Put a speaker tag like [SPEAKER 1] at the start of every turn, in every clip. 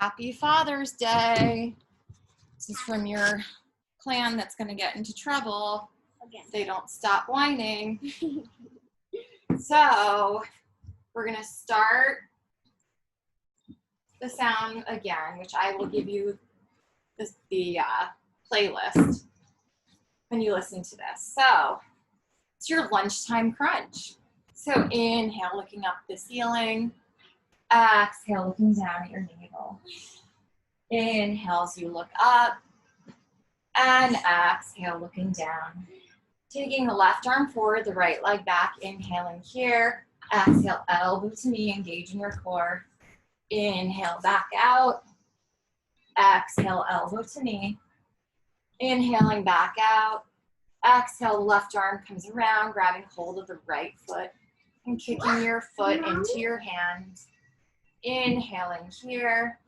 [SPEAKER 1] Happy Father's Day. This is from your clan that's going to get into trouble.
[SPEAKER 2] Again.
[SPEAKER 1] They don't stop whining. So we're going to start the sound again, which I will give you the playlist when you listen to this. So it's your lunchtime crunch. So inhale, looking up the ceiling. Exhale, looking down at your navel. Inhale as you look up. And exhale, looking down. Taking the left arm forward, the right leg back. Inhaling here. Exhale, elbow to knee, engage in your core. Inhale, back out. Exhale, elbow to knee. Inhaling, back out. Exhale, the left arm comes around, grabbing hold of the right foot and kicking your foot into your hand. Inhaling here.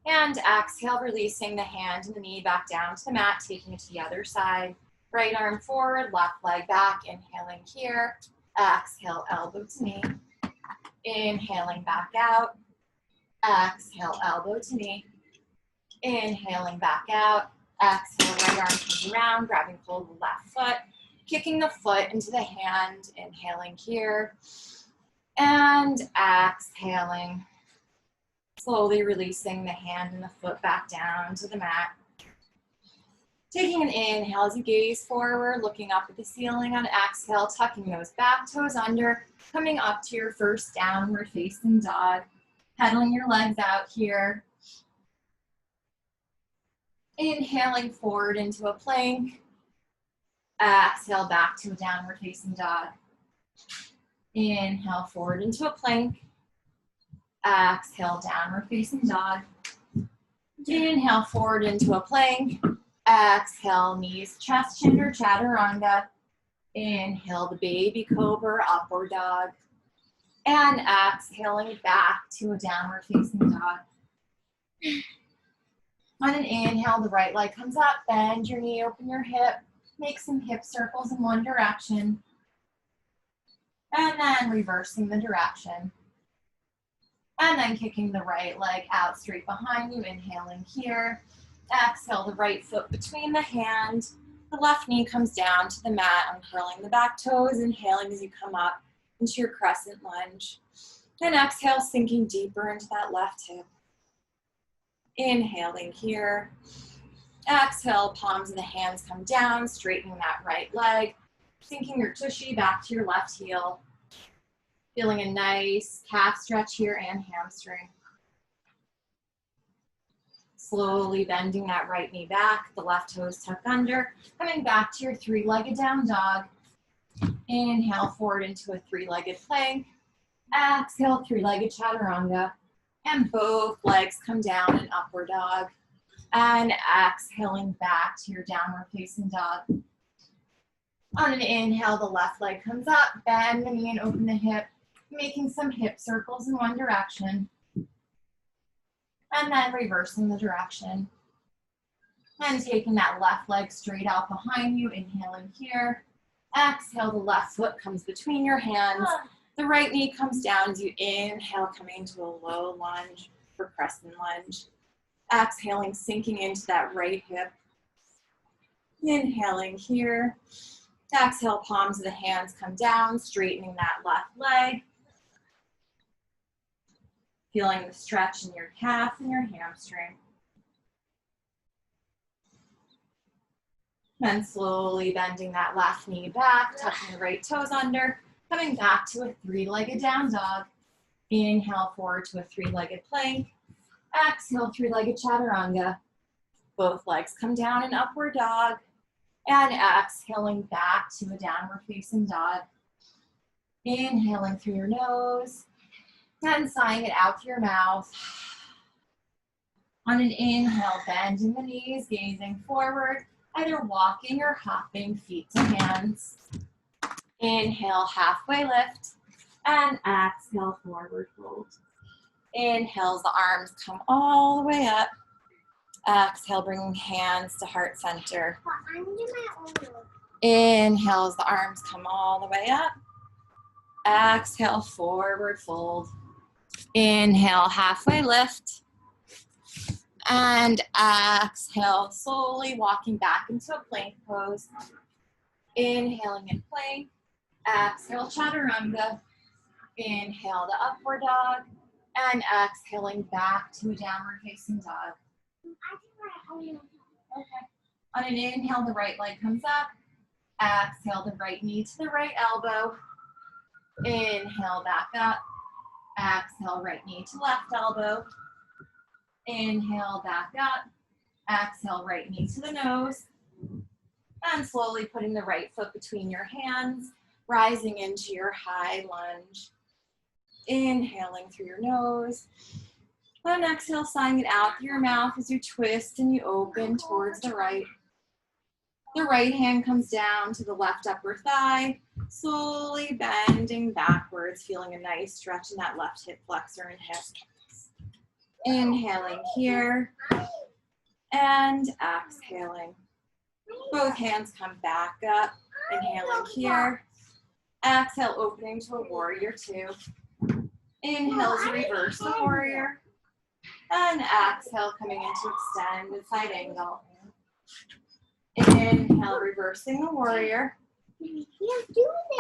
[SPEAKER 1] And exhale, releasing the hand and the knee back down to the mat, taking it to the other side. Right arm forward, left leg back. Inhaling here. Exhale, elbow to knee. Inhaling, back out. Exhale, elbow to knee. Inhaling, back out. Exhale, right arm comes around, grabbing hold of the left foot, kicking the foot into the hand. Inhaling here. And exhaling. Slowly releasing the hand and the foot back down to the mat. Taking an inhale as you gaze forward, looking up at the ceiling. On exhale, tucking those back toes under, coming up to your first downward facing dog. Pedaling your legs out here. Inhaling forward into a plank. Exhale back to a downward facing dog. Inhale forward into a plank. Exhale, downward facing dog. Inhale forward into a plank. Exhale, knees, chest, chin, or chaturanga. Inhale, the baby cobra, upward dog. And exhaling back to a downward facing dog. On an inhale, the right leg comes up, bend your knee, open your hip, make some hip circles in one direction. And then reversing the direction. And then kicking the right leg out straight behind you, inhaling here. Exhale, the right foot between the hand. The left knee comes down to the mat, uncurling the back toes, inhaling as you come up into your crescent lunge. And exhale, sinking deeper into that left hip. Inhaling here. Exhale, palms of the hands come down, straightening that right leg. Sinking your tushy back to your left heel. Feeling a nice calf stretch here and hamstring. Slowly bending that right knee back, the left toes tuck under. Coming back to your three-legged down dog. Inhale forward into a three-legged plank. Exhale, three-legged chaturanga. And both legs come down in upward dog. And exhaling back to your downward facing dog. On an inhale, the left leg comes up, bend the knee and open the hip, making some hip circles in one direction. And then reversing the direction. And taking that left leg straight out behind you, inhaling here. Exhale, the left foot comes between your hands. The right knee comes down as you inhale, coming into a low lunge for crescent lunge. Exhaling, sinking into that right hip. Inhaling here. Exhale, palms of the hands come down, straightening that left leg. Feeling the stretch in your calf and your hamstring. Then slowly bending that left knee back, tucking the right toes under, coming back to a three-legged down dog. Inhale forward to a three-legged plank. Exhale, three-legged chaturanga. Both legs come down in upward dog. And exhaling back to a downward facing dog. Inhaling through your nose. And sighing it out through your mouth. On an inhale, bending the knees, gazing forward, either walking or hopping, feet to hands. Inhale, halfway lift, and exhale, forward fold. Inhale, as the arms come all the way up. Exhale, bringing hands to heart center. Inhale, as the arms come all the way up. Exhale, forward fold. Inhale, halfway lift. And exhale, slowly walking back into a plank pose. Inhaling in plank. Exhale, chaturanga. Inhale to upward dog. And exhaling back to a downward facing dog. Okay. On an inhale, the right leg comes up. Exhale, the right knee to the right elbow. Inhale, back up. Exhale, right knee to left elbow. Inhale, back up. Exhale, right knee to the nose. And slowly putting the right foot between your hands, rising into your high lunge. Inhaling through your nose. And exhale, sighing it out through your mouth as you twist and you open towards the right. The right hand comes down to the left upper thigh, slowly bending backwards, feeling a nice stretch in that left hip flexor and hip. Inhaling here and exhaling. Both hands come back up, inhaling here. Exhale, opening to a warrior two. Inhale to reverse the warrior. And exhale, coming into extended side angle. Inhale, reversing the warrior.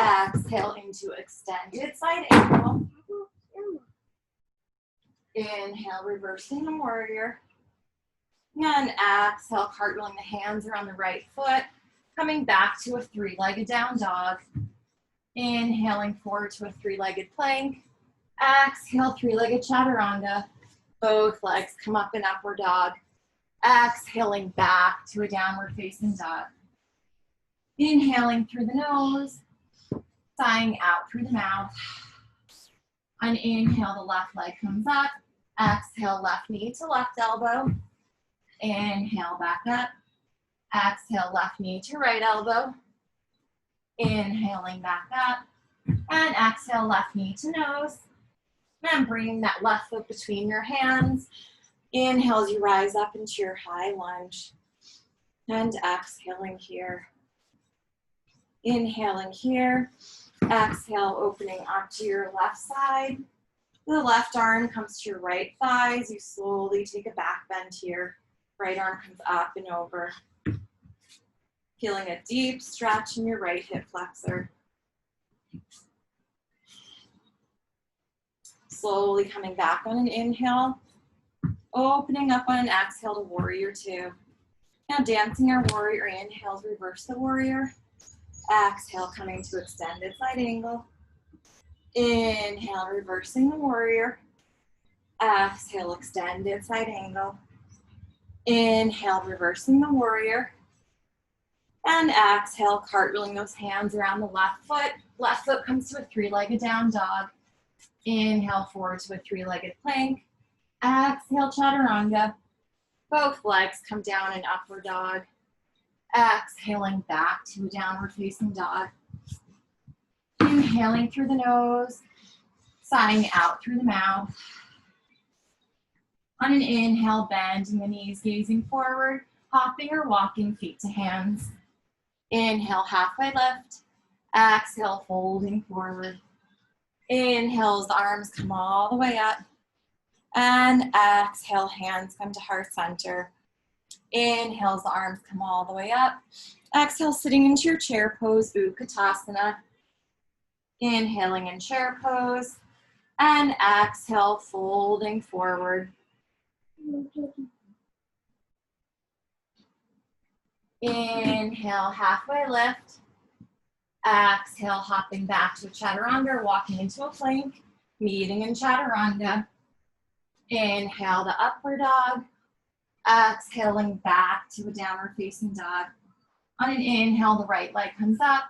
[SPEAKER 1] Exhale into extended side angle. Inhale, reversing the warrior. And exhale, cartwheeling the hands around the right foot, coming back to a three-legged down dog. Inhaling forward to a three-legged plank. Exhale, three-legged chaturanga. Both legs come up in upward dog. Exhaling back to a downward facing dog. Inhaling through the nose, sighing out through the mouth. On inhale, the left leg comes up. Exhale, left knee to left elbow. Inhale, back up. Exhale, left knee to right elbow. Inhaling back up. And exhale, left knee to nose. And bringing that left foot between your hands. Inhale as you rise up into your high lunge. And exhaling here. Inhaling here. Exhale, opening up to your left side. The left arm comes to your right thigh as you slowly take a back bend here. Right arm comes up and over. Feeling a deep stretch in your right hip flexor. Slowly coming back on an inhale. Opening up on an exhale to warrior two. Now dancing our warrior inhales, reverse the warrior. Exhale, coming to extended side angle. Inhale, reversing the warrior. Exhale, extended side angle. Inhale, reversing the warrior. And exhale, cartwheeling those hands around the left foot. Left foot comes to a three-legged down dog. Inhale, forward to a three-legged plank. Exhale, chaturanga. Both legs come down in upward dog. Exhaling back to a downward facing dog. Inhaling through the nose, sighing out through the mouth. On an inhale, bending the knees, gazing forward, hopping or walking feet to hands. Inhale, halfway lift. Exhale, folding forward. Inhale as the arms come all the way up. And exhale, hands come to heart center. Inhale as the arms come all the way up. Exhale, sitting into your chair pose, Utkatasana. Inhaling in chair pose. And exhale, folding forward. Inhale, halfway lift. Exhale, hopping back to a chaturanga, walking into a plank, meeting in chaturanga. Inhale to upward dog. Exhaling back to a downward facing dog. On an inhale, the right leg comes up.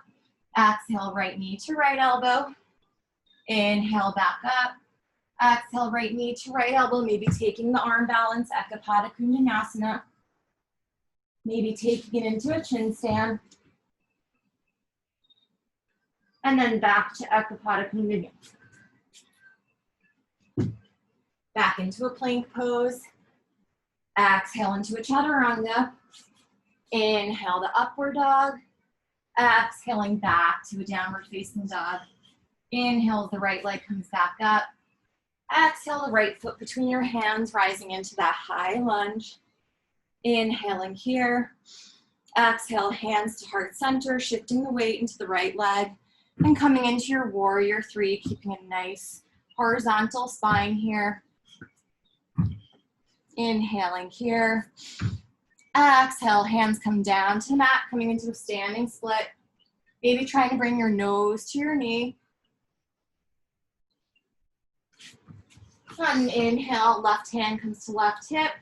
[SPEAKER 1] Exhale, right knee to right elbow. Inhale, back up. Exhale, right knee to right elbow, maybe taking the arm balance, Ekapada Kundanasana. Maybe taking it into a chin stand. And then back to Ekapada Kundanasana. Back into a plank pose. Exhale into a chaturanga. Inhale to upward dog. Exhaling back to a downward facing dog. Inhale, the right leg comes back up. Exhale the right foot between your hands, rising into that high lunge. Inhaling here. Exhale, hands to heart center, shifting the weight into the right leg and coming into your warrior three, keeping a nice horizontal spine here. Inhaling here. Exhale, hands come down to the mat, coming into a standing split. Maybe trying to bring your nose to your knee. On an inhale, left hand comes to left hip,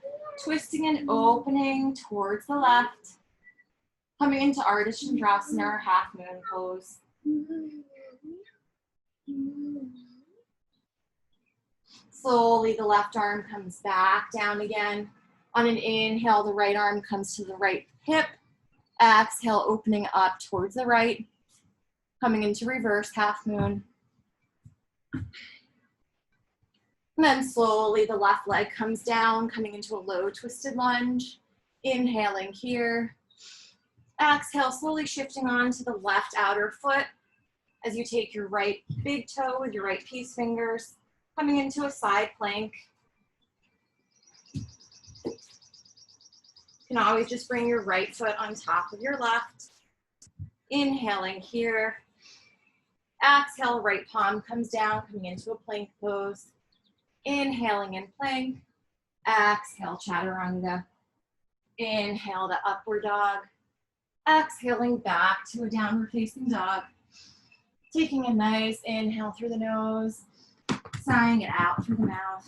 [SPEAKER 1] twisting and opening towards the left. Coming into Ardha Chandrasana, or half moon pose. Slowly, the left arm comes back down again. On an inhale, the right arm comes to the right hip. Exhale, opening up towards the right. Coming into reverse half moon. And then slowly, the left leg comes down, coming into a low twisted lunge. Inhaling here. Exhale, slowly shifting on to the left outer foot as you take your right big toe with your right peace fingers, coming into a side plank. You can always just bring your right foot on top of your left. Inhaling here. Exhale, right palm comes down, coming into a plank pose. Inhaling in plank. Exhale, chaturanga. Inhale to upward dog. Exhaling back to a downward facing dog. Taking a nice inhale through the nose, sighing it out through the mouth.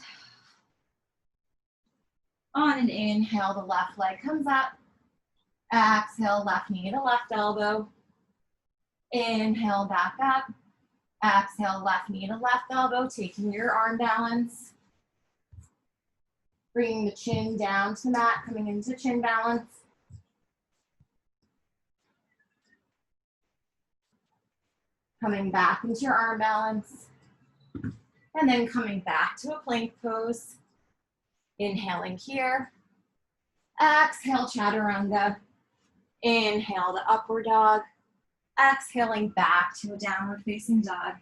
[SPEAKER 1] On an inhale, the left leg comes up. Exhale, left knee to left elbow. Inhale, back up. Exhale, left knee to left elbow, taking your arm balance. Bringing the chin down to the mat, coming into chin balance. Coming back into your arm balance. And then coming back to a plank pose. Inhaling here. Exhale, chaturanga. Inhale to upward dog. Exhaling back to a downward facing dog.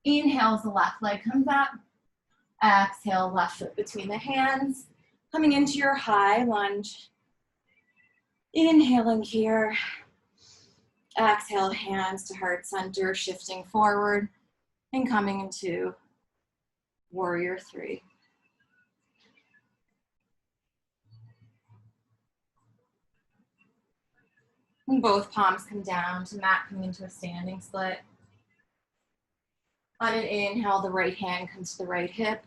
[SPEAKER 1] Inhale as the left leg comes up. Exhale, left foot between the hands. Coming into your high lunge. Inhaling here. Exhale, hands to heart center, shifting forward and coming into warrior three. And both palms come down to mat, coming into a standing split. On an inhale, the right hand comes to the right hip,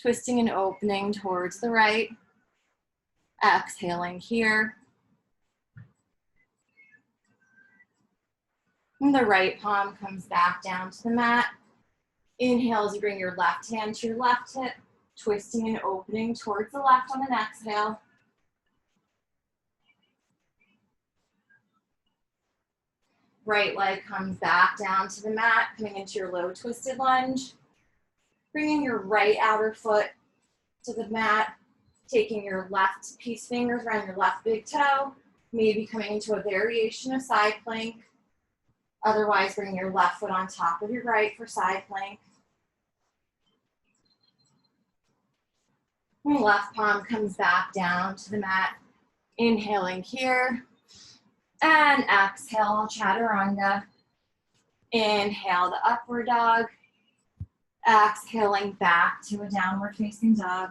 [SPEAKER 1] twisting and opening towards the right. Exhaling here. And the right palm comes back down to the mat. Inhale as you bring your left hand to your left hip, twisting and opening towards the left on an exhale. Right leg comes back down to the mat, coming into your low twisted lunge. Bringing your right outer foot to the mat, taking your left peace fingers around your left big toe, maybe coming into a variation of side plank. Otherwise, bring your left foot on top of your right for side plank. And left palm comes back down to the mat. Inhaling here. And exhale, chaturanga. Inhale the upward dog. Exhaling back to a downward facing dog.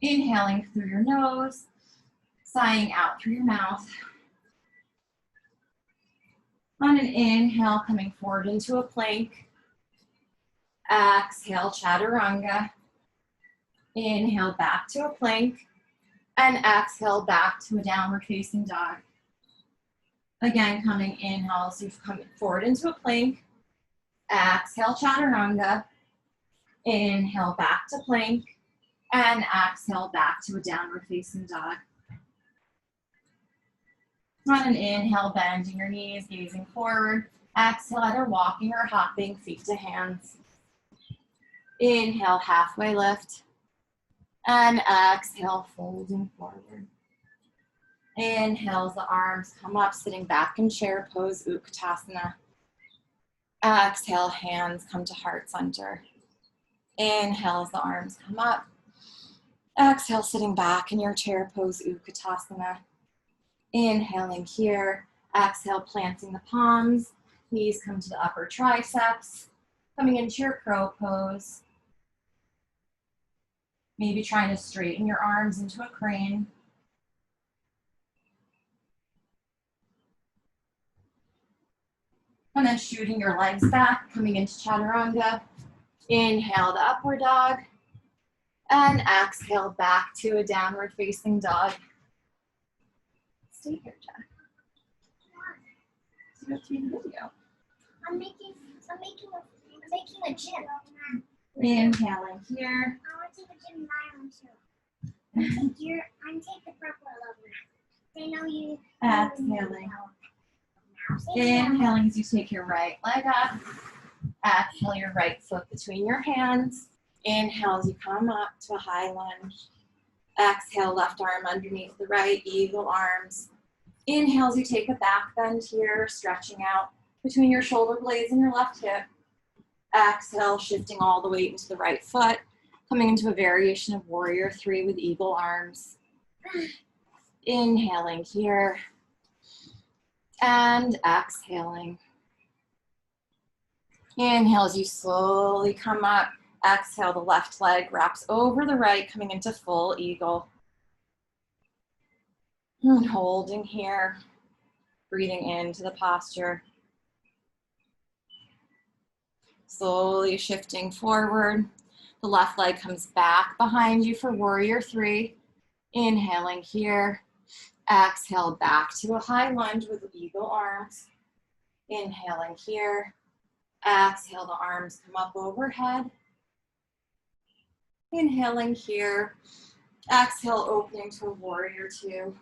[SPEAKER 1] Inhaling through your nose, sighing out through your mouth. On an inhale, coming forward into a plank. Exhale, chaturanga. Inhale back to a plank. And exhale back to a downward facing dog. Again, coming inhale, so you've come forward into a plank. Exhale, chaturanga. Inhale back to plank. And exhale back to a downward facing dog. On an inhale, bending your knees, gazing forward. Exhale, either walking or hopping, feet to hands. Inhale, halfway lift. And exhale, folding forward. Inhale as the arms come up, sitting back in chair pose, Utkatasana. Exhale, hands come to heart center. Inhale as the arms come up. Exhale, sitting back in your chair pose, Utkatasana. Inhaling here. Exhale, planting the palms. Knees come to the upper triceps. Coming into your crow pose. Maybe trying to straighten your arms into a crane. And then shooting your legs back, coming into chaturanga. Inhale to upward dog. And exhale back to a downward facing dog. Stay here, Jack. You have to be in the video.
[SPEAKER 2] I'm making a gym.
[SPEAKER 1] Inhaling here.
[SPEAKER 2] I want to take a gym in my own too. I'm take the purple over. They know you.
[SPEAKER 1] Exhaling. Inhaling as you take your right leg up. Exhale your right foot between your hands. Inhale as you come up to a high lunge. Exhale, left arm underneath the right, eagle arms. Inhale as you take a back bend here, stretching out between your shoulder blades and your left hip. Exhale, shifting all the weight into the right foot, coming into a variation of warrior three with eagle arms. Inhaling here. And exhaling. Inhale as you slowly come up. Exhale, the left leg wraps over the right, coming into full eagle. And holding here, breathing into the posture. Slowly shifting forward. The left leg comes back behind you for warrior three. Inhaling here. Exhale back to a high lunge with eagle arms. Inhaling here. Exhale, the arms come up overhead. Inhaling here. Exhale, opening to a warrior two.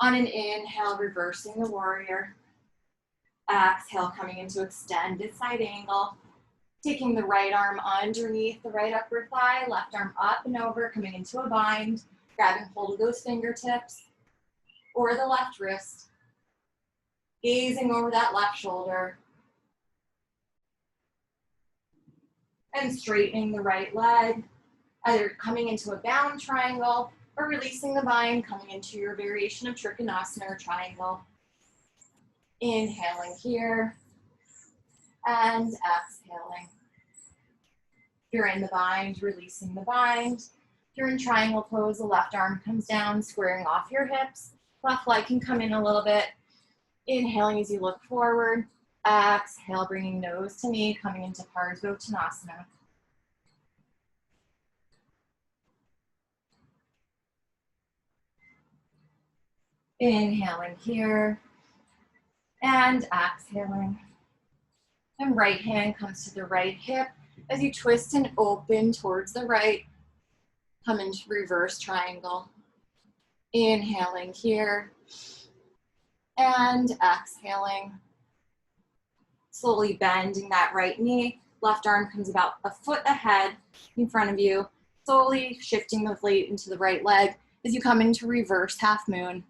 [SPEAKER 1] On an inhale, reversing the warrior. Exhale, coming into extended side angle. Taking the right arm underneath the right upper thigh, left arm up and over, coming into a bind. Grabbing hold of those fingertips or the left wrist. Gazing over that left shoulder. And straightening the right leg, either coming into a bound triangle or releasing the bind, coming into your variation of Trikonasana or triangle. Inhaling here and exhaling. If you're in the bind, releasing the bind. If you're in triangle pose, the left arm comes down, squaring off your hips. Left leg can come in a little bit. Inhaling as you look forward. Exhale, bringing nose to knee, coming into Parsvottanasana. Inhaling here and exhaling. And right hand comes to the right hip as you twist and open towards the right. Come into reverse triangle. Inhaling here and exhaling. Slowly bending that right knee. Left arm comes about a foot ahead in front of you. Slowly shifting the weight into the right leg as you come into reverse half moon.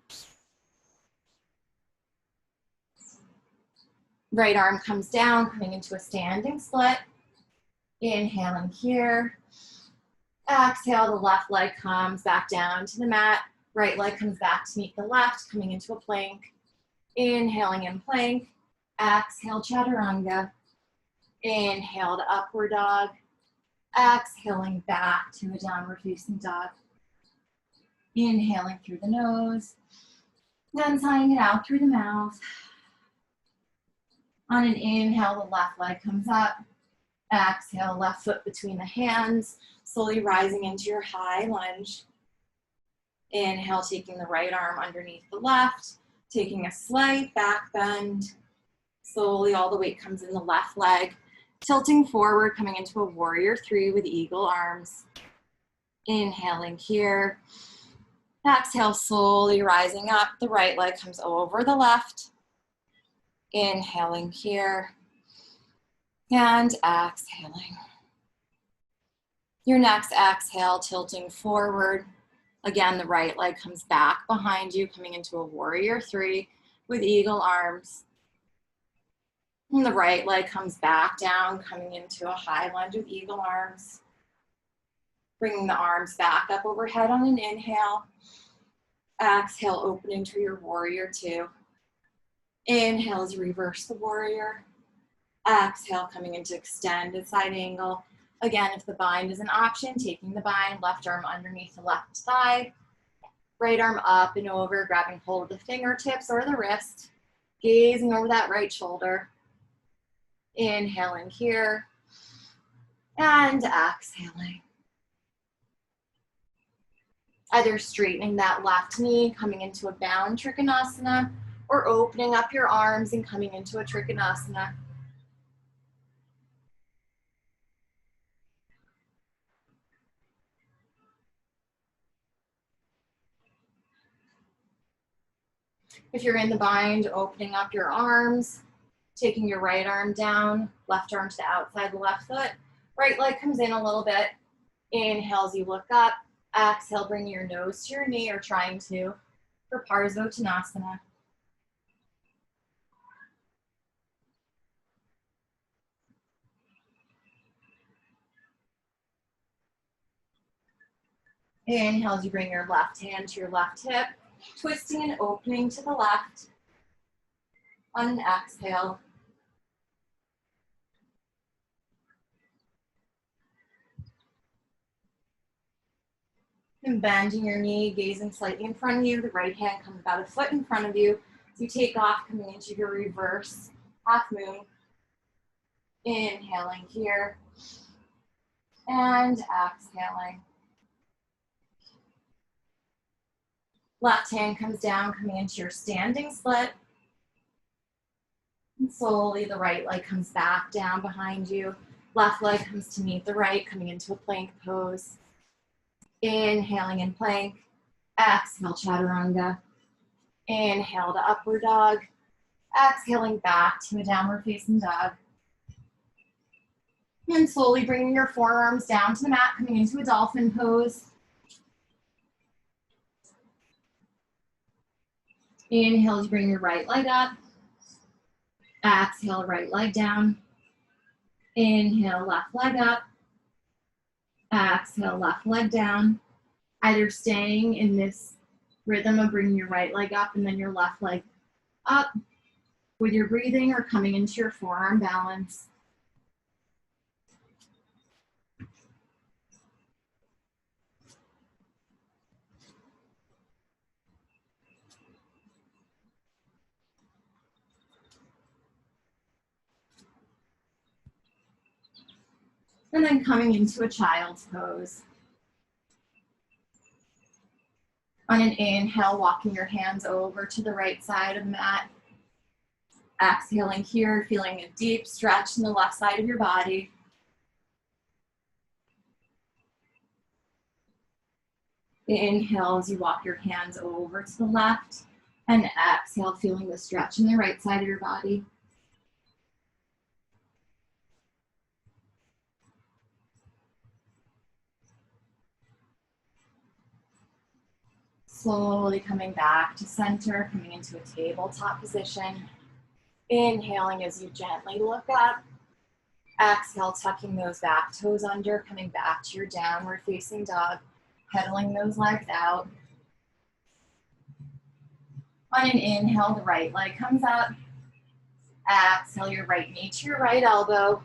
[SPEAKER 1] Right arm comes down, coming into a standing split. Inhaling here. Exhale, the left leg comes back down to the mat. Right leg comes back to meet the left, coming into a plank. Inhaling in plank. Exhale, chaturanga. Inhale to upward dog. Exhaling back to a downward facing dog. Inhaling through the nose. Then sighing it out through the mouth. On an inhale, the left leg comes up. Exhale, left foot between the hands. Slowly rising into your high lunge. Inhale, taking the right arm underneath the left. Taking a slight back bend. Slowly, all the weight comes in the left leg. Tilting forward, coming into a warrior three with eagle arms. Inhaling here. Exhale, slowly rising up. The right leg comes over the left. Inhaling here. And exhaling. Your next exhale, tilting forward. Again, the right leg comes back behind you, coming into a warrior three with eagle arms. And the right leg comes back down, coming into a high lunge with eagle arms. Bringing the arms back up overhead on an inhale. Exhale, open into your warrior two. Inhale as you reverse the warrior. Exhale, coming into extended side angle. Again, if the bind is an option, taking the bind, left arm underneath the left thigh, right arm up and over, grabbing hold of the fingertips or the wrist, gazing over that right shoulder. Inhaling here and exhaling. Either straightening that left knee, coming into a bound trikonasana, or opening up your arms and coming into a trikonasana. If you're in the bind, opening up your arms, taking your right arm down, left arm to the outside of the left foot. Right leg comes in a little bit. Inhale as you look up. Exhale, bring your nose to your knee or trying to for Parsvottanasana. Inhale as you bring your left hand to your left hip, twisting and opening to the left. On an exhale. And bending your knee, gazing slightly in front of you. The right hand comes about a foot in front of you. As you take off, coming into your reverse half moon. Inhaling here. And exhaling. Left hand comes down, coming into your standing split. And slowly the right leg comes back down behind you. Left leg comes to meet the right, coming into a plank pose. Inhaling in plank. Exhale, chaturanga. Inhale to upward dog. Exhaling back to a downward facing dog. And slowly bringing your forearms down to the mat, coming into a dolphin pose. Inhale as you bring your right leg up. Exhale, right leg down. Inhale, left leg up. Exhale, left leg down. Either staying in this rhythm of bringing your right leg up and then your left leg up with your breathing, or coming into your forearm balance. And then coming into a child's pose. On an inhale, walking your hands over to the right side of the mat. Exhaling here, feeling a deep stretch in the left side of your body. Inhale as you walk your hands over to the left, and exhale, feeling the stretch in the right side of your body. Slowly coming back to center, coming into a tabletop position. Inhaling as you gently look up. Exhale, tucking those back toes under, coming back to your downward facing dog, pedaling those legs out. On an inhale, the right leg comes up. Exhale, your right knee to your right elbow,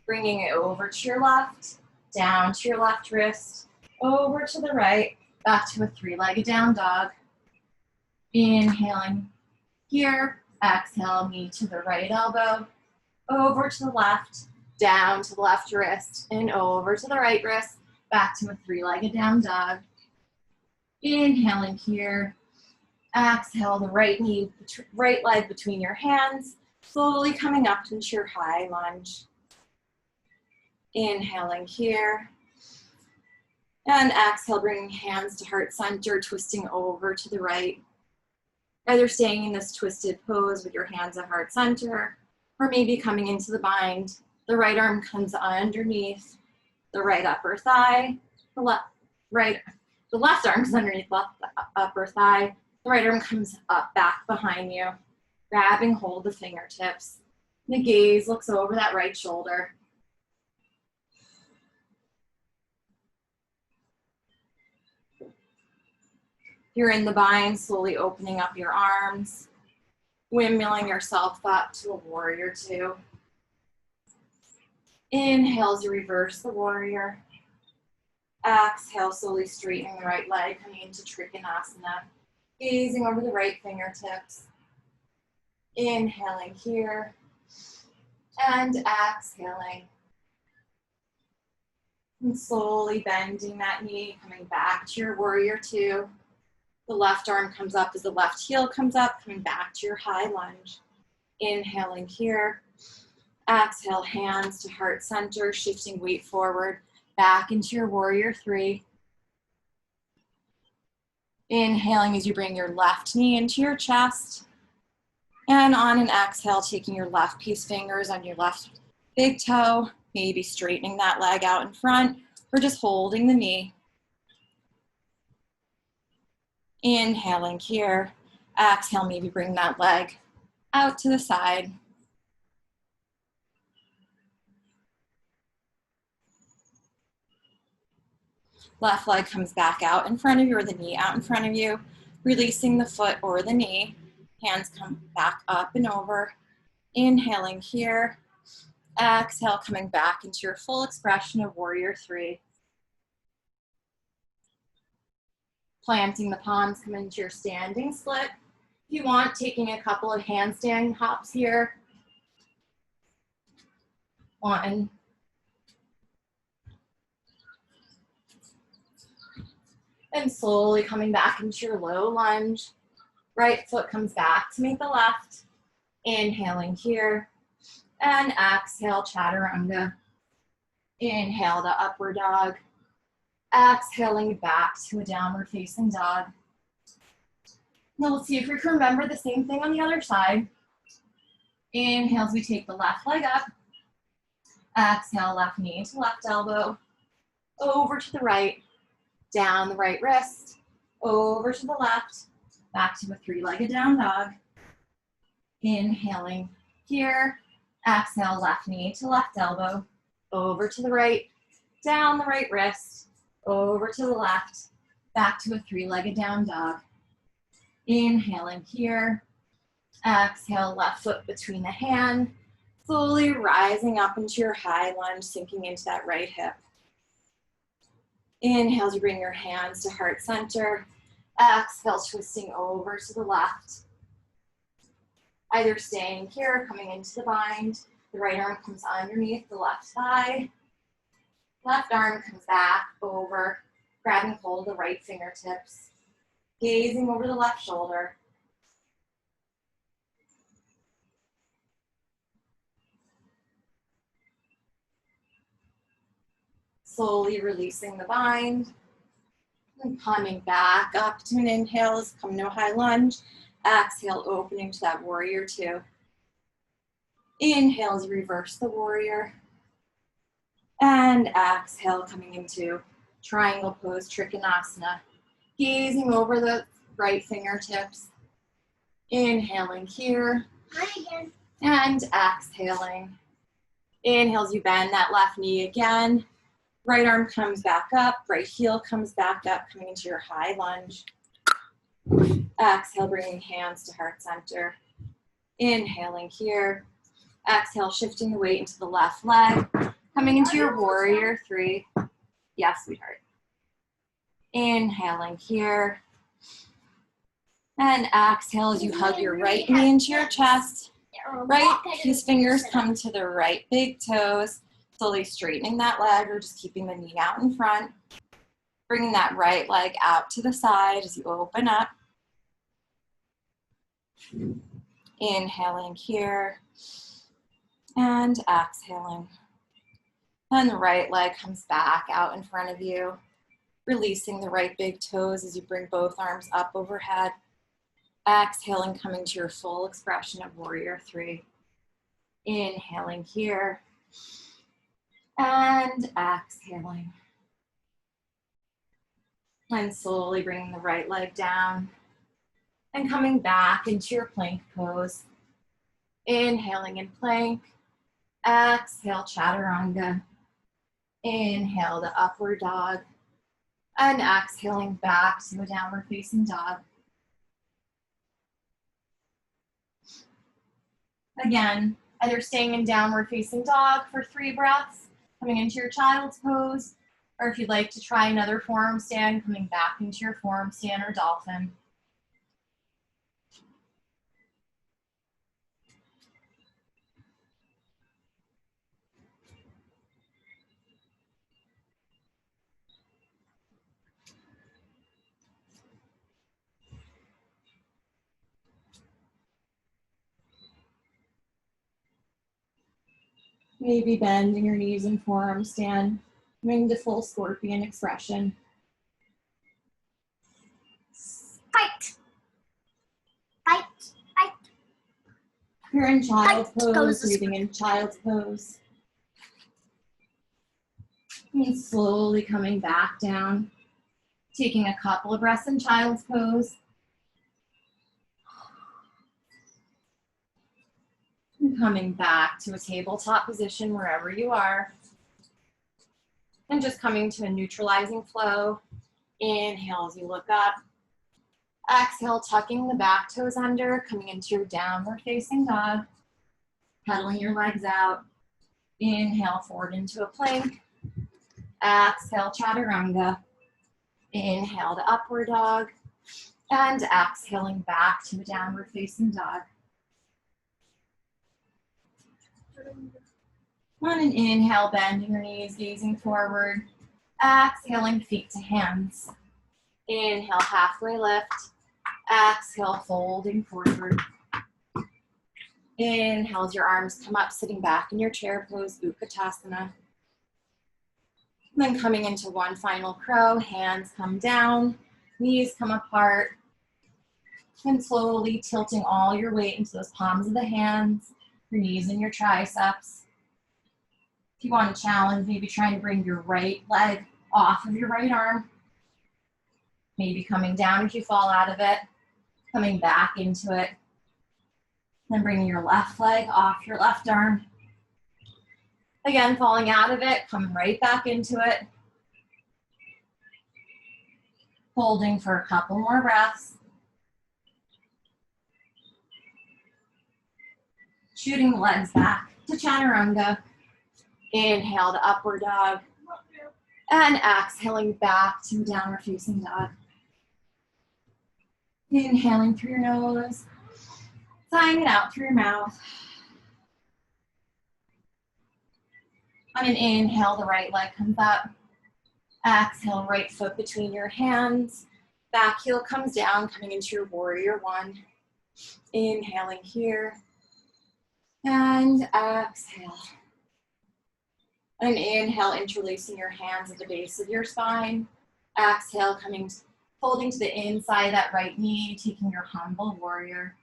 [SPEAKER 1] bringing it over to your left, down to your left wrist, over to the right, back to a three-legged down dog. Inhaling here, exhale, knee to the right elbow, over to the left, down to the left wrist, and over to the right wrist, back to a three-legged down dog. Inhaling here, exhale, the right knee, right leg between your hands, slowly coming up into your high lunge. Inhaling here. And exhale, bringing hands to heart center, twisting over to the right. Either staying in this twisted pose with your hands at heart center, or maybe coming into the bind. The right arm comes underneath the right upper thigh. The left arm is underneath left upper thigh. The right arm comes up back behind you, grabbing hold of fingertips. The gaze looks over that right shoulder. You're in the bind, slowly opening up your arms, windmilling yourself up to a warrior two. Inhale as you reverse the warrior. Exhale, slowly straightening the right leg, coming into trikonasana. Gazing over the right fingertips. Inhaling here. And exhaling. And slowly bending that knee, coming back to your warrior two. The left arm comes up as the left heel comes up, coming back to your high lunge. Inhaling here. Exhale, hands to heart center, shifting weight forward, back into your warrior three. Inhaling as you bring your left knee into your chest. And on an exhale, taking your left piece fingers on your left big toe, maybe straightening that leg out in front, or just holding the knee. Inhaling here. Exhale, maybe bring that leg out to the side. Left leg comes back out in front of you or the knee out in front of you, releasing the foot or the knee. Hands come back up and over. Inhaling here. Exhale, coming back into your full expression of warrior three. Planting the palms, come into your standing split. If you want, taking a couple of handstand hops here. 1. And slowly coming back into your low lunge. Right foot comes back to meet the left. Inhaling here. And exhale, chaturanga. Inhale to upward dog. Exhaling back to a downward facing dog. Now let's see if we can remember the same thing on the other side. Inhale as we take the left leg up. Exhale, left knee to left elbow. Over to the right. Down the right wrist. Over to the left. Back to a three-legged down dog. Inhaling here. Exhale, left knee to left elbow. Over to the right. Down the right wrist. Over to the left. Back to a three-legged down dog. Inhaling here. Exhale, left foot between the hand. Slowly rising up into your high lunge, sinking into that right hip. Inhale as you bring your hands to heart center. Exhale, twisting over to the left. Either staying here or coming into the bind. The right arm comes underneath the left thigh. Left arm comes back over, grabbing hold of the right fingertips. Gazing over the left shoulder. Slowly releasing the bind. And coming back up to an inhale as come to a high lunge. Exhale, opening to that warrior two. Inhale as reverse the warrior. And exhale, coming into triangle pose, trikonasana. Gazing over the right fingertips. Inhaling here. And exhaling. Inhale as you bend that left knee again. Right arm comes back up, right heel comes back up, coming into your high lunge. Exhale, bringing hands to heart center. Inhaling here. Exhale, shifting the weight into the left leg. Coming into your warrior three. Yes, sweetheart. Inhaling here. And exhale as you hug your right knee into your chest. Right piece fingers come to the right big toes. Slowly straightening that leg or just keeping the knee out in front. Bringing that right leg out to the side as you open up. Inhaling here. And exhaling. And the right leg comes back out in front of you. Releasing the right big toes as you bring both arms up overhead. Exhaling, coming to your full expression of warrior three. Inhaling here. And exhaling. And slowly bringing the right leg down. And coming back into your plank pose. Inhaling in plank. Exhale, chaturanga. Inhale to upward dog. And exhaling back to a downward facing dog. Again, either staying in downward facing dog for 3 breaths, coming into your child's pose, or if you'd like to try another forearm stand, coming back into your forearm stand or dolphin. Maybe bending your knees in forearm stand, coming to full scorpion expression.
[SPEAKER 2] Fight. Fight. Fight.
[SPEAKER 1] If you're in child's
[SPEAKER 2] Fight goes
[SPEAKER 1] pose,
[SPEAKER 2] the
[SPEAKER 1] breathing in child's pose. And slowly coming back down, taking a couple of breaths in child's pose. And coming back to a tabletop position wherever you are. And just coming to a neutralizing flow. Inhale as you look up. Exhale, tucking the back toes under, coming into your downward facing dog. Pedaling your legs out. Inhale forward into a plank. Exhale, chaturanga. Inhale to upward dog. And exhaling back to a downward facing dog. On an inhale, bending your knees, gazing forward. Exhaling, feet to hands. Inhale, halfway lift. Exhale, folding forward. Inhale as your arms come up, sitting back in your chair pose, Utkatasana. Then coming into one final crow, hands come down, knees come apart. And slowly tilting all your weight into those palms of the hands, your knees and your triceps. If you want to challenge, maybe trying to bring your right leg off of your right arm. Maybe coming down if you fall out of it, coming back into it. Then bringing your left leg off your left arm. Again, falling out of it, come right back into it. Holding for a couple more breaths. Shooting the legs back to chaturanga. Inhale to upward dog. And exhaling back to downward facing dog. Inhaling through your nose. Sighing it out through your mouth. On an inhale, the right leg comes up. Exhale, right foot between your hands. Back heel comes down, coming into your warrior one. Inhaling here. And exhale. On an inhale, interlacing your hands at the base of your spine. Exhale, folding to the inside of that right knee, taking your humble warrior.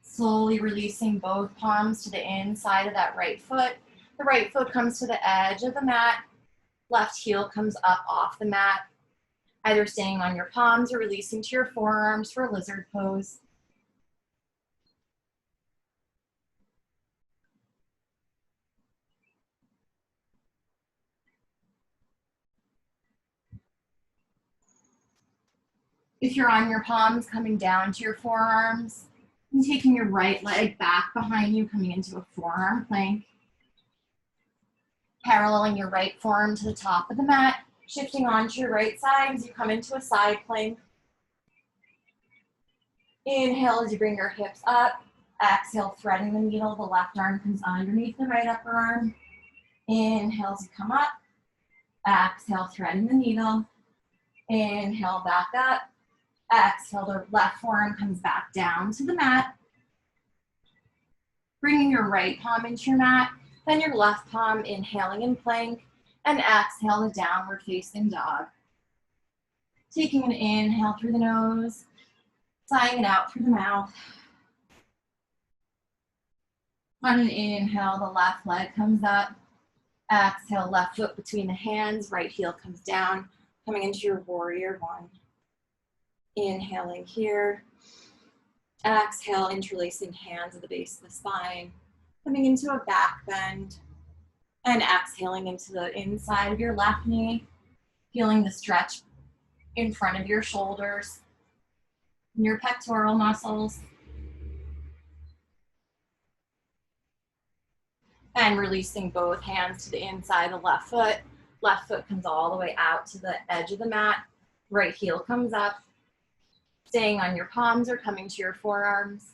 [SPEAKER 1] Slowly releasing both palms to the inside of that right foot. The right foot comes to the edge of the mat. Left heel comes up off the mat. Either staying on your palms or releasing to your forearms for a lizard pose. If you're on your palms, coming down to your forearms. And taking your right leg back behind you, coming into a forearm plank. Paralleling your right forearm to the top of the mat, shifting onto your right side as you come into a side plank. Inhale as you bring your hips up. Exhale, threading the needle. The left arm comes underneath the right upper arm. Inhale as you come up. Exhale, threading the needle. Inhale, back up. Exhale, the left forearm comes back down to the mat. Bringing your right palm into your mat, then your left palm inhaling in plank, and exhale to downward facing dog. Taking an inhale through the nose, sighing it out through the mouth. On an inhale, the left leg comes up. Exhale, left foot between the hands, right heel comes down, Coming into your warrior one. Inhaling here. Exhale, interlacing hands at the base of the spine. Coming into a back bend. And exhaling into the inside of your left knee. Feeling the stretch in front of your shoulders. Your pectoral muscles. And releasing both hands to the inside of the left foot. Left foot comes all the way out to the edge of the mat. Right heel comes up. Staying on your palms or coming to your forearms.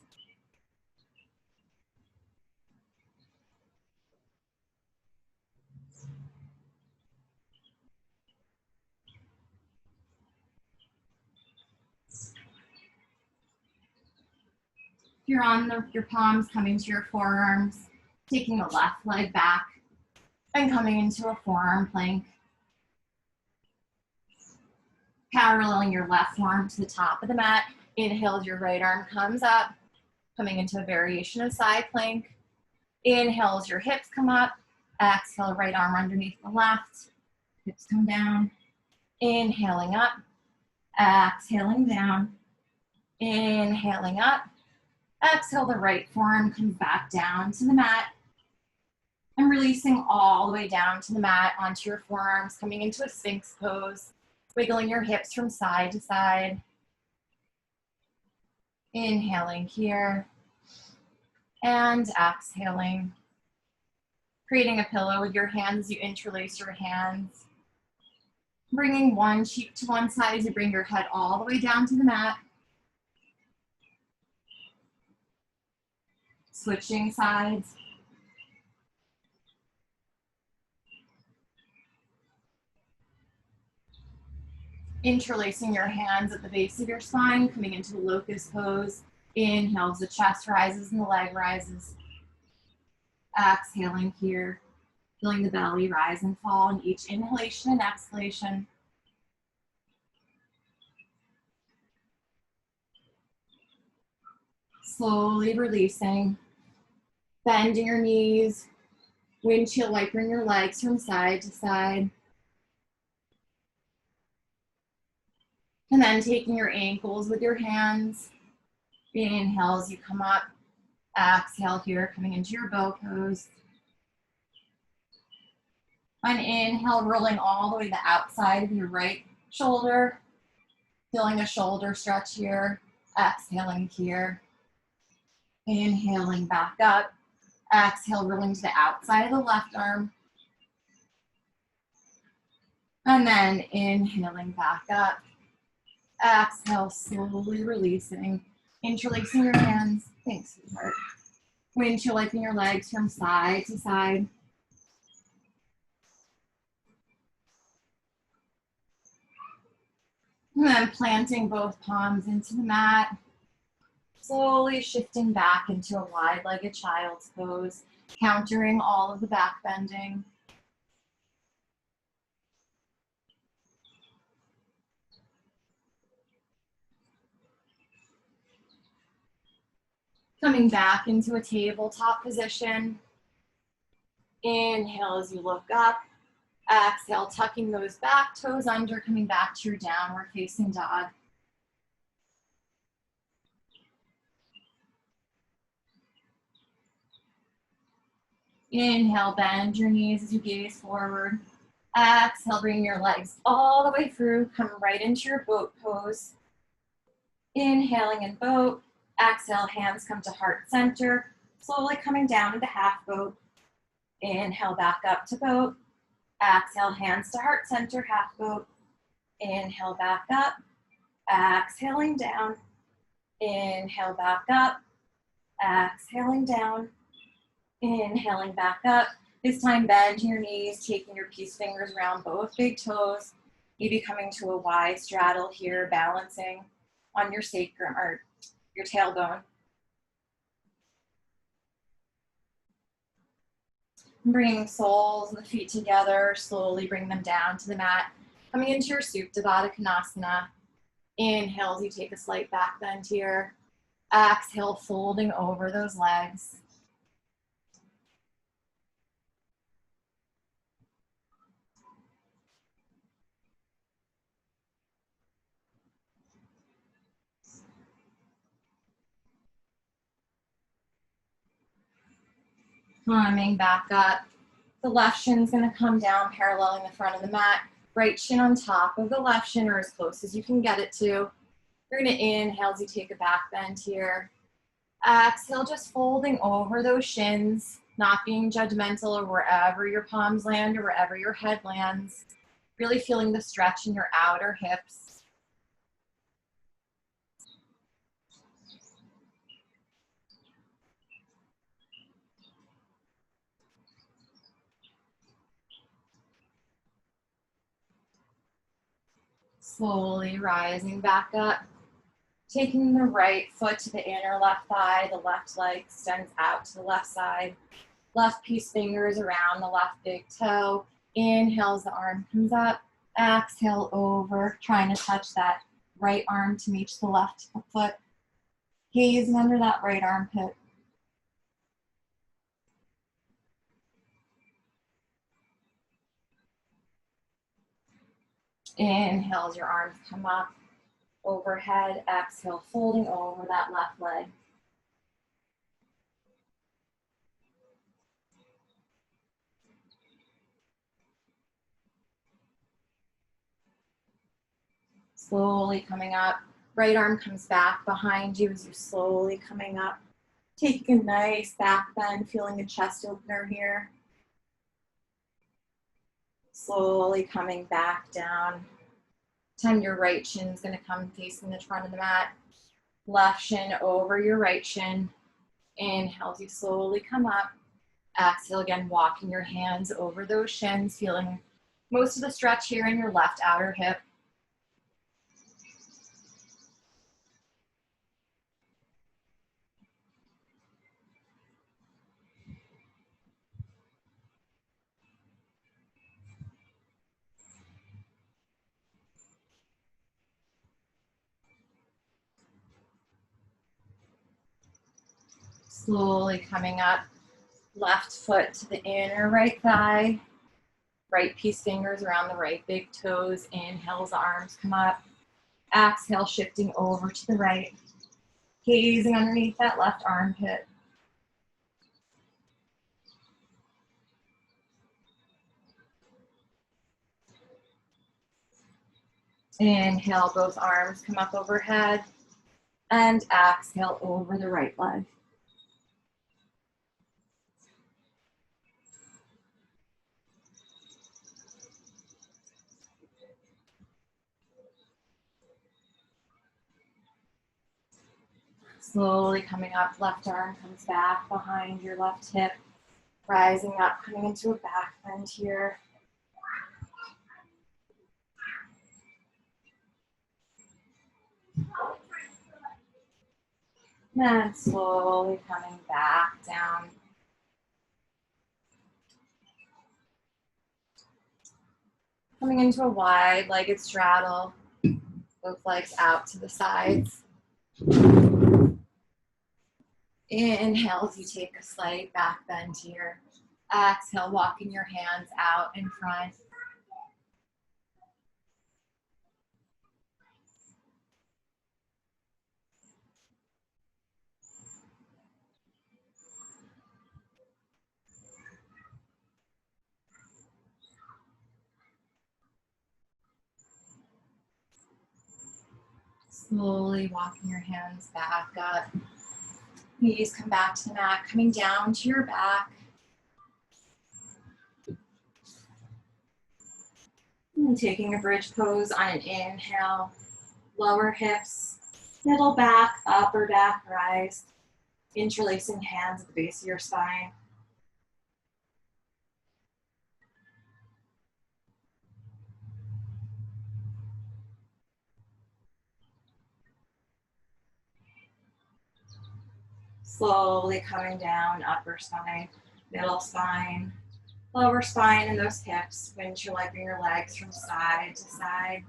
[SPEAKER 1] If you're on your palms, coming to your forearms, taking the left leg back and coming into a forearm plank. Paralleling your left arm to the top of the mat. Inhale as your right arm comes up, coming into a variation of side plank. Inhale as your hips come up. Exhale, right arm underneath the left. Hips come down. Inhaling up. Exhaling down. Inhaling up. Exhale, the right forearm comes back down to the mat. And releasing all the way down to the mat onto your forearms, coming into a Sphinx pose. Wiggling your hips from side to side. Inhaling here. And exhaling. Creating a pillow with your hands as you interlace your hands. Bringing one cheek to one side as you bring your head all the way down to the mat. Switching sides. Interlacing your hands at the base of your spine, coming into the locust pose. Inhale as the chest rises and the leg rises. Exhaling here, feeling the belly rise and fall in each inhalation and exhalation. Slowly releasing, bending your knees, windshield wipering your legs from side to side. And then taking your ankles with your hands. Inhale as you come up. Exhale here, coming into your bow pose. On inhale, rolling all the way to the outside of your right shoulder. Feeling a shoulder stretch here. Exhaling here. Inhaling back up. Exhale, rolling to the outside of the left arm. And then inhaling back up. Exhale, slowly releasing. Interlacing your hands. Thanks, sweetheart. Windshield wiping your legs from side to side. And then planting both palms into the mat. Slowly shifting back into a wide-legged child's pose, countering all of the back bending. Coming back into a tabletop position. Inhale as you look up. Exhale, tucking those back toes under, coming back to your downward facing dog. Inhale, bend your knees as you gaze forward. Exhale, bring your legs all the way through. Come right into your boat pose. Inhaling in boat. Exhale, hands come to heart center. Slowly coming down into half boat. Inhale, back up to boat. Exhale, hands to heart center, half boat. Inhale, back up. Exhaling down. Inhale, back up. Exhaling down. Inhaling back up. This time, bend your knees, taking your peace fingers around both big toes. Maybe coming to a wide straddle here, balancing on your sacrum or your tailbone. Bringing soles of the feet together, slowly bring them down to the mat. Coming into your Supta Baddha Konasana. Inhale as you take a slight back bend here. Exhale, folding over those legs. Coming back up. The left shin's gonna come down, paralleling the front of the mat. Right shin on top of the left shin, or as close as you can get it to. You're gonna inhale as you take a back bend here. Exhale, just folding over those shins, not being judgmental of wherever your palms land or wherever your head lands. Really feeling the stretch in your outer hips. Slowly rising back up. Taking the right foot to the inner left thigh, the left leg extends out to the left side. Left peace fingers around the left big toe. Inhale as the arm comes up. Exhale over, trying to touch that right arm to meet the left foot. Gazing under that right armpit. Inhale as your arms come up overhead. Exhale, folding over that left leg. Slowly coming up. Right arm comes back behind you as you're slowly coming up. Taking a nice back bend, feeling a chest opener here. Slowly coming back down. Time your right shin is going to come facing the front of the mat. Left shin over your right shin. Inhale as you slowly come up. Exhale again, walking your hands over those shins, feeling most of the stretch here in your left outer hip. Slowly coming up, left foot to the inner right thigh, right peace fingers around the right big toes. Inhale as the arms come up. Exhale, shifting over to the right, gazing underneath that left armpit. Inhale, both arms come up overhead, and exhale over the right leg. Slowly coming up, left arm comes back behind your left hip, rising up, coming into a back bend here. And slowly coming back down. Coming into a wide-legged straddle, both legs out to the sides. Inhale as you take a slight back bend here. Exhale, walking your hands out in front. Slowly walking your hands back up. Knees come back to the mat, coming down to your back. And taking a bridge pose on an inhale. Lower hips, middle back, upper back rise. Interlacing hands at the base of your spine. Slowly coming down, upper spine, middle spine, lower spine, and those hips. Interlacing your legs from side to side.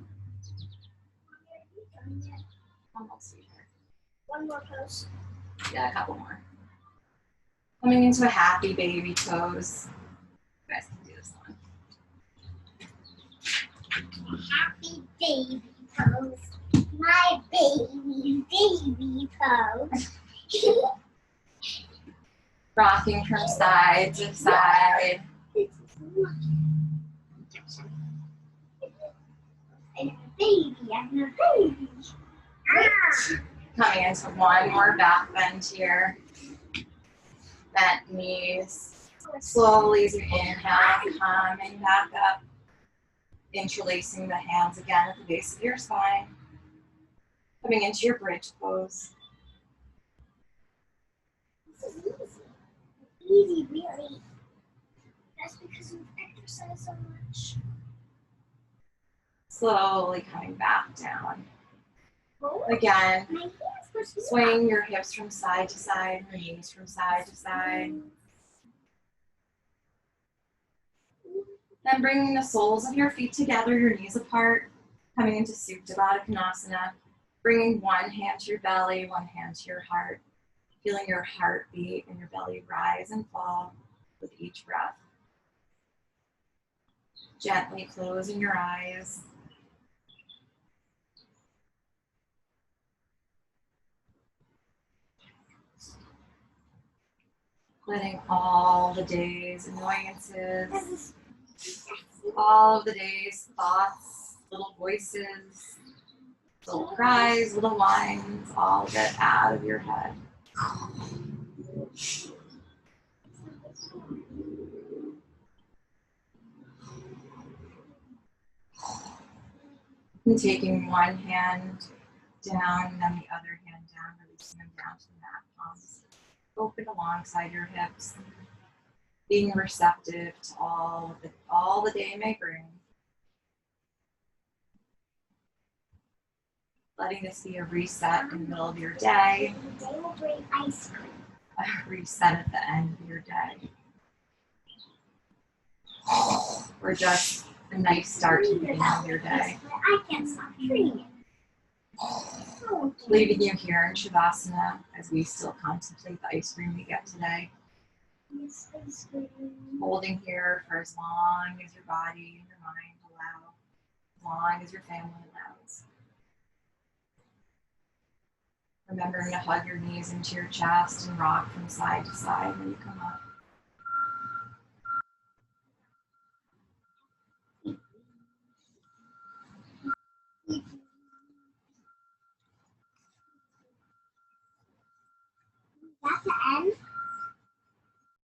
[SPEAKER 1] Almost here.
[SPEAKER 2] One more pose.
[SPEAKER 1] Yeah, a couple more. Coming into a happy baby pose. You guys can do this one.
[SPEAKER 2] Happy baby pose. My baby pose.
[SPEAKER 1] Rocking from side to side.
[SPEAKER 2] I'm a baby. I'm a baby.
[SPEAKER 1] Coming into one more back bend here. Bent knees. Slowly as you inhale, coming back up. Interlacing the hands again at the base of your spine. Coming into your bridge pose.
[SPEAKER 2] This is easy. Easy, really. That's because we've exercised so much.
[SPEAKER 1] Slowly coming back down.
[SPEAKER 2] Oh,
[SPEAKER 1] Again,
[SPEAKER 2] my hands were
[SPEAKER 1] swing your hips from side to side, your knees from side to side. Then bringing the soles of your feet together, your knees apart, coming into Supta Baddha Konasana. Bringing one hand to your belly, one hand to your heart. Feeling your heartbeat and your belly rise and fall with each breath. Gently closing your eyes. Letting all the day's annoyances, all of the day's thoughts, little voices, little cries, little whines, all get out of your head. And taking one hand down and then the other hand down, releasing them down to the mat palms. Open alongside your hips, being receptive to all the day may bring. Letting this be a reset in the middle of your day,
[SPEAKER 2] The day will bring ice cream.
[SPEAKER 1] a reset at the end of your day. Or just a nice start to the beginning of your day.
[SPEAKER 2] I can't stop treating it. Oh,
[SPEAKER 1] Leaving you here in Shavasana as we still contemplate the ice cream we get today.
[SPEAKER 2] yes, ice cream.
[SPEAKER 1] Holding here for as long as your body and your mind allow, as long as your family allows. Remembering to hug your knees into your chest and rock from side to side when you come up.